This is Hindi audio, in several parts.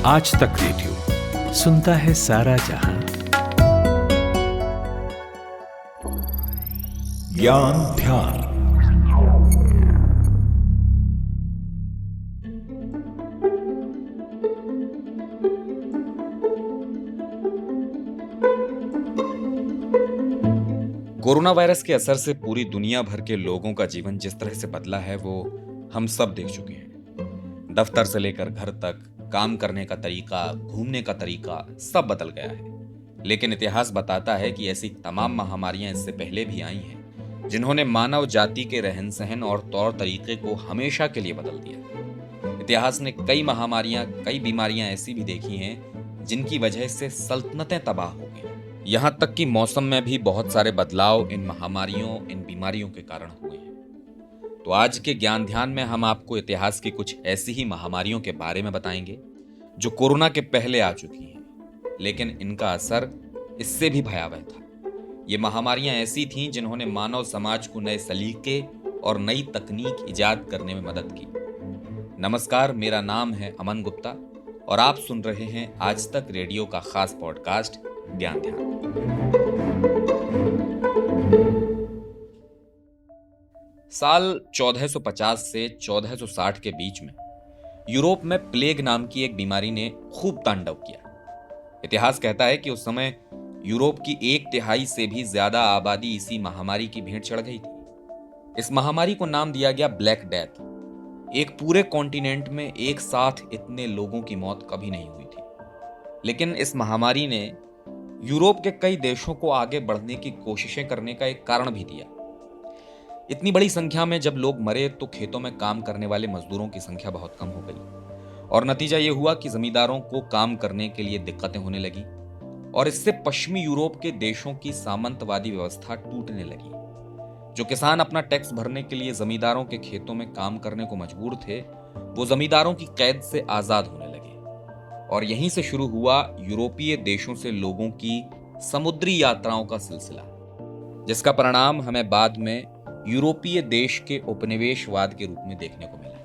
आज तक रेडियो सुनता है सारा जहां। ज्ञान ध्यान। कोरोना वायरस के असर से पूरी दुनिया भर के लोगों का जीवन जिस तरह से बदला है वो हम सब देख चुके हैं। दफ्तर से लेकर घर तक काम करने का तरीका, घूमने का तरीका सब बदल गया है। लेकिन इतिहास बताता है कि ऐसी तमाम महामारियां इससे पहले भी आई हैं, जिन्होंने मानव जाति के रहन सहन और तौर तरीके को हमेशा के लिए बदल दिया। इतिहास ने कई महामारियां, कई बीमारियां ऐसी भी देखी हैं जिनकी वजह से सल्तनतें तबाह हो गई। यहाँ तक कि मौसम में भी बहुत सारे बदलाव इन महामारियों, इन बीमारियों के कारण हुए हैं। तो आज के ज्ञान ध्यान में हम आपको इतिहास की कुछ ऐसी ही महामारियों के बारे में बताएंगे जो कोरोना के पहले आ चुकी हैं, लेकिन इनका असर इससे भी भयावह था। ये महामारियां ऐसी थीं जिन्होंने मानव समाज को नए सलीके और नई तकनीक इजाद करने में मदद की। नमस्कार, मेरा नाम है अमन गुप्ता और आप सुन रहे हैं आज तक रेडियो का खास पॉडकास्ट ज्ञान ध्यान। साल 1450 से 1460 के बीच में यूरोप में प्लेग नाम की एक बीमारी ने खूब तांडव किया। इतिहास कहता है कि उस समय यूरोप की 1/3 से भी ज्यादा आबादी इसी महामारी की भेंट चढ़ गई थी। इस महामारी को नाम दिया गया ब्लैक डेथ। एक पूरे कॉन्टिनेंट में एक साथ इतने लोगों की मौत कभी नहीं हुई थी। लेकिन इस महामारी ने यूरोप के कई देशों को आगे बढ़ने की कोशिशें करने का एक कारण भी दिया। इतनी बड़ी संख्या में जब लोग मरे तो खेतों में काम करने वाले मजदूरों की संख्या बहुत कम हो गई और नतीजा ये हुआ कि जमींदारों को काम करने के लिए दिक्कतें होने लगी और इससे पश्चिमी यूरोप के देशों की सामंतवादी व्यवस्था टूटने लगी। जो किसान अपना टैक्स भरने के लिए जमींदारों के खेतों में काम करने को मजबूर थे, वो जमींदारों की कैद से आजाद होने लगे और यहीं से शुरू हुआ यूरोपीय देशों से लोगों की समुद्री यात्राओं का सिलसिला, जिसका परिणाम हमें बाद में यूरोपीय देश के उपनिवेशवाद के रूप में देखने को मिला।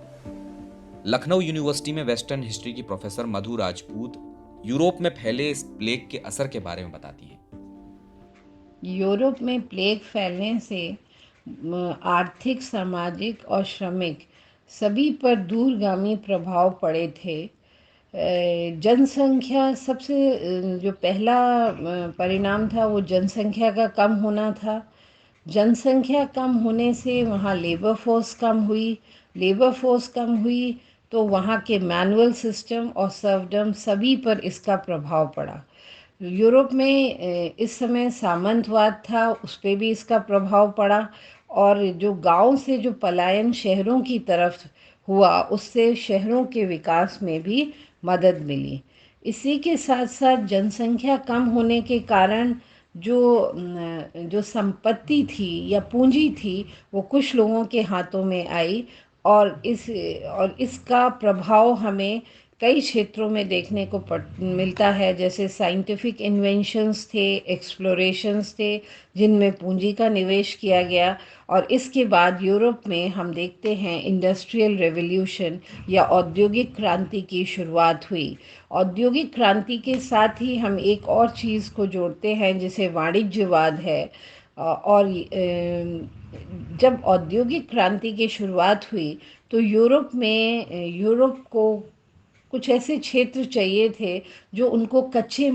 लखनऊ यूनिवर्सिटी में वेस्टर्न हिस्ट्री की प्रोफेसर मधु राजपूत यूरोप में फैले इस प्लेग के असर के बारे में बताती हैं। यूरोप में प्लेग फैलने से आर्थिक, सामाजिक और श्रमिक सभी पर दूरगामी प्रभाव पड़े थे। जनसंख्या सबसे जो पहला परिणाम था वो जनसंख्या का कम होना था। जनसंख्या कम होने से वहाँ लेबर फोर्स कम हुई तो वहाँ के मैनुअल सिस्टम और सर्वडम सभी पर इसका प्रभाव पड़ा। यूरोप में इस समय सामंतवाद था, उस पर भी इसका प्रभाव पड़ा और जो गांव से जो पलायन शहरों की तरफ हुआ उससे शहरों के विकास में भी मदद मिली। इसी के साथ साथ जनसंख्या कम होने के कारण जो संपत्ति थी या पूंजी थी वो कुछ लोगों के हाथों में आई और इसका प्रभाव हमें कई क्षेत्रों में देखने को मिलता है। जैसे साइंटिफिक इन्वेंशंस थे, एक्सप्लोरेशंस थे जिनमें पूंजी का निवेश किया गया और इसके बाद यूरोप में हम देखते हैं इंडस्ट्रियल रेवोल्यूशन या औद्योगिक क्रांति की शुरुआत हुई। औद्योगिक क्रांति के साथ ही हम एक और चीज़ को जोड़ते हैं जिसे वाणिज्यवाद है। और जब औद्योगिक क्रांति की शुरुआत हुई तो यूरोप को कुछ ऐसे क्षेत्र चाहिए थे जो उनको कच्चा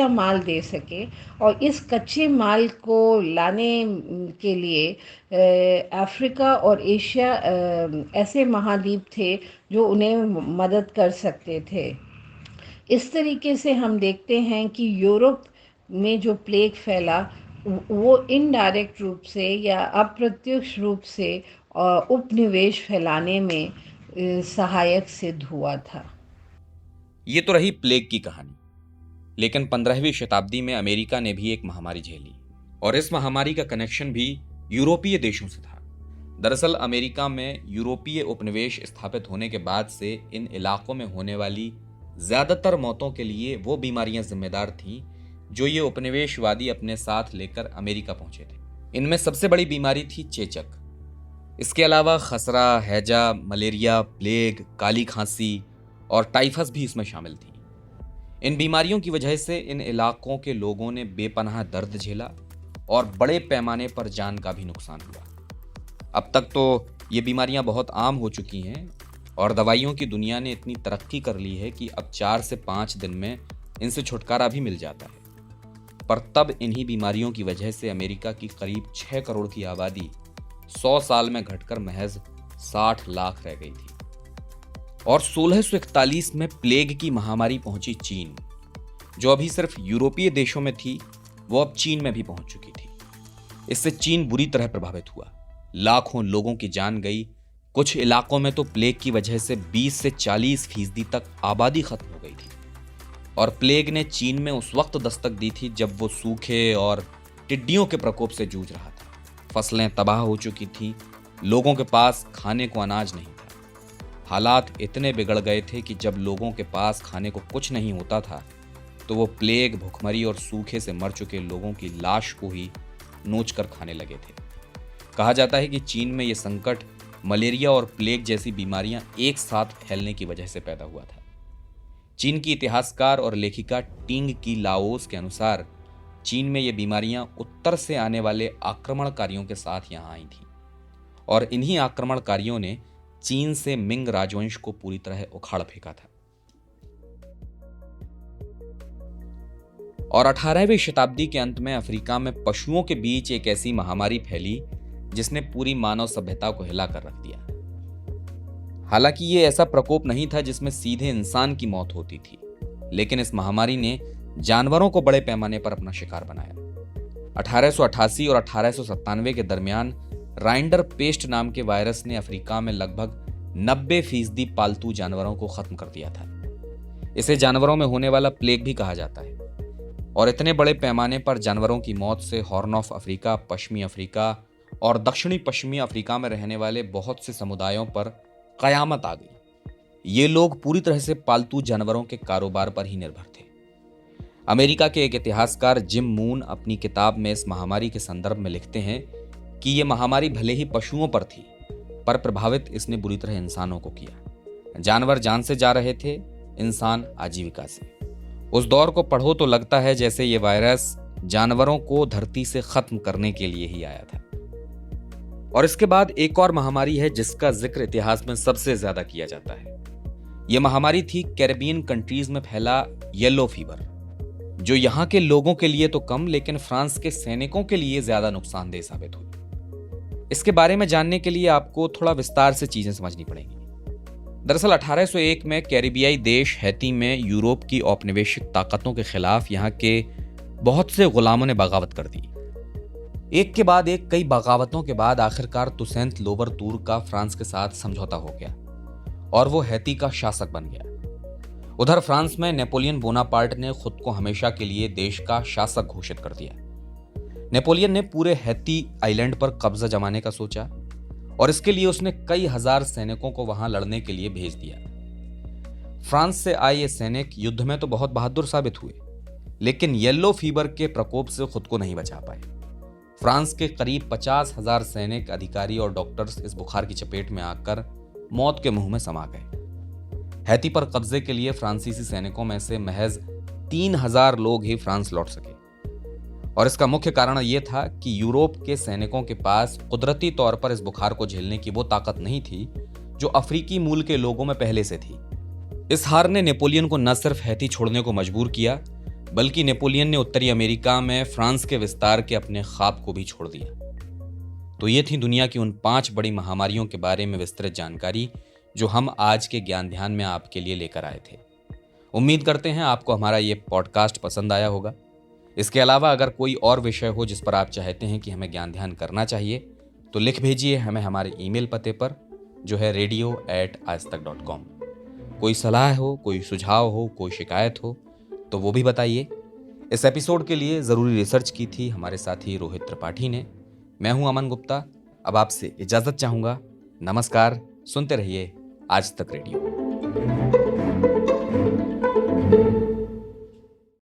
माल दे सके और इस कच्चे माल को लाने के लिए अफ्रीका और एशिया ऐसे महाद्वीप थे जो उन्हें मदद कर सकते थे। इस तरीके से हम देखते हैं कि यूरोप में जो प्लेग फैला वो इनडायरेक्ट रूप से या अप्रत्यक्ष रूप से उपनिवेश फैलाने में सहायक सिद्ध हुआ था। ये तो रही प्लेग की कहानी, लेकिन 15वीं शताब्दी में अमेरिका ने भी एक महामारी झेली और इस महामारी का कनेक्शन भी यूरोपीय देशों से था। दरअसल अमेरिका में यूरोपीय उपनिवेश स्थापित होने के बाद से इन इलाकों में होने वाली ज्यादातर मौतों के लिए वो बीमारियां जिम्मेदार थीं जो ये उपनिवेशवादी अपने साथ लेकर अमेरिका पहुंचे थे। इनमें सबसे बड़ी बीमारी थी चेचक। इसके अलावा खसरा, हैजा, मलेरिया, प्लेग, काली खांसी और टाइफस भी इसमें शामिल थी। इन बीमारियों की वजह से इन इलाकों के लोगों ने बेपनाह दर्द झेला और बड़े पैमाने पर जान का भी नुकसान हुआ। अब तक तो ये बीमारियां बहुत आम हो चुकी हैं और दवाइयों की दुनिया ने इतनी तरक्की कर ली है कि अब 4 से 5 दिन में इनसे छुटकारा भी मिल जाता है। पर तब इन्हीं बीमारियों की वजह से अमेरिका की करीब 6 करोड़ की आबादी 100 साल में घटकर महज 60 लाख रह गई थी। और 1641 में प्लेग की महामारी पहुंची चीन। जो अभी सिर्फ यूरोपीय देशों में थी, वो अब चीन में भी पहुंच चुकी थी। इससे चीन बुरी तरह प्रभावित हुआ। लाखों लोगों की जान गई। कुछ इलाकों में तो प्लेग की वजह से 20 से 40% तक आबादी खत्म हो गई थी। और प्लेग ने चीन में उस वक्त दस्तक दी थी जब वो सूखे और टिड्डियों के प्रकोप से जूझ रहा था। फसलें तबाह हो चुकी थी, लोगों के पास खाने को अनाज नहीं था। हालात इतने बिगड़ गए थे कि जब लोगों के पास खाने को कुछ नहीं होता था तो वो प्लेग, भुखमरी और सूखे से मर चुके लोगों की लाश को ही नोच कर खाने लगे थे। कहा जाता है कि चीन में ये संकट मलेरिया और प्लेग जैसी बीमारियां एक साथ फैलने की वजह से पैदा हुआ था। चीन की इतिहासकार और लेखिका टिंग की लाओस के अनुसार चीन में ये बीमारियां उत्तर से आने वाले आक्रमणकारियों के साथ यहाँ आई थीं और इन्हीं आक्रमणकारियों ने चीन से मिंग राजवंश को पूरी तरह उखाड़ फेंका था। और 18वीं शताब्दी के अंत में अफ्रीका में पशुओं के बीच एक ऐसी महामारी फैली जिसने पूरी मानव सभ्यता को हिला कर रख दिया। हालांकि ये ऐसा प्रकोप नहीं था जिसमें सीधे इंसान की मौत होती थी, लेकिन इस महामारी ने जानवरों को बड़े पैमाने पर अपना शिकार बनाया। 1888 और 1897 के दरमियान राइंडर पेस्ट नाम के वायरस ने अफ्रीका में लगभग 90% पालतू जानवरों को खत्म कर दिया था। इसे जानवरों में होने वाला प्लेग भी कहा जाता है। और इतने बड़े पैमाने पर जानवरों की मौत से हॉर्न ऑफ अफ्रीका, पश्चिमी अफ्रीका और दक्षिणी पश्चिमी अफ्रीका में रहने वाले बहुत से समुदायों पर कयामत आ गई। ये लोग पूरी तरह से पालतू जानवरों के कारोबार पर ही निर्भर थे। अमेरिका के एक इतिहासकार जिम मून अपनी किताब में इस महामारी के संदर्भ में लिखते हैं कि यह महामारी भले ही पशुओं पर थी, पर प्रभावित इसने बुरी तरह इंसानों को किया। जानवर जान से जा रहे थे, इंसान आजीविका से। उस दौर को पढ़ो तो लगता है जैसे ये वायरस जानवरों को धरती से खत्म करने के लिए ही आया था। और इसके बाद एक और महामारी है जिसका जिक्र इतिहास में सबसे ज्यादा किया जाता है। यह महामारी थी कैरेबियन कंट्रीज में फैला येलो फीवर, जो यहाँ के लोगों के लिए तो कम लेकिन फ्रांस के सैनिकों के लिए ज्यादा नुकसानदेह साबित हुई। इसके बारे में जानने के लिए आपको थोड़ा विस्तार से चीजें समझनी पड़ेंगी। दरअसल 1801 में कैरिबियाई देश हैती में यूरोप की औपनिवेशिक ताकतों के खिलाफ यहाँ के बहुत से गुलामों ने बगावत कर दी। एक के बाद एक कई बगावतों के बाद आखिरकार तुसेंत लोबरतूर का फ्रांस के साथ समझौता हो गया और वो हैती का शासक बन गया। उधर फ्रांस में नेपोलियन बोनापार्ट ने खुद को हमेशा के लिए देश का शासक घोषित कर दिया। नेपोलियन ने पूरे हैती आइलैंड पर कब्जा जमाने का सोचा और इसके लिए उसने कई हजार सैनिकों को वहां लड़ने के लिए भेज दिया। फ्रांस से आए ये सैनिक युद्ध में तो बहुत बहादुर साबित हुए, लेकिन येलो फीवर के प्रकोप से खुद को नहीं बचा पाए। फ्रांस के करीब 50,000 सैनिक, अधिकारी और डॉक्टर्स इस बुखार की चपेट में आकर मौत के मुंह में समा गए। हैती पर कब्जे के लिए फ्रांसीसी सैनिकों में से महज 3,000 लोग ही फ्रांस लौट सके और इसका मुख्य कारण यह था कि यूरोप के सैनिकों के पास कुदरती तौर पर इस बुखार को झेलने की वो ताकत नहीं थी जो अफ्रीकी मूल के लोगों में पहले से थी। इस हार ने नेपोलियन को न सिर्फ हैती छोड़ने को मजबूर किया, बल्कि नेपोलियन ने उत्तरी अमेरिका में फ्रांस के विस्तार के अपने ख्वाब को भी छोड़ दिया। तो ये थी दुनिया की उन 5 बड़ी महामारियों के बारे में विस्तृत जानकारी जो हम आज के ज्ञान ध्यान में आपके लिए लेकर आए थे। उम्मीद करते हैं आपको हमारा ये पॉडकास्ट पसंद आया होगा। इसके अलावा अगर कोई और विषय हो जिस पर आप चाहते हैं कि हमें ज्ञान ध्यान करना चाहिए तो लिख भेजिए हमें हमारे ईमेल पते पर, जो है radio@aajtak.com। कोई सलाह हो, कोई सुझाव हो, कोई शिकायत हो तो वो भी बताइए। इस एपिसोड के लिए ज़रूरी रिसर्च की थी हमारे साथी रोहित त्रिपाठी ने। मैं हूं अमन गुप्ता, अब आपसे इजाज़त चाहूँगा। नमस्कार, सुनते रहिए आज तक रेडियो।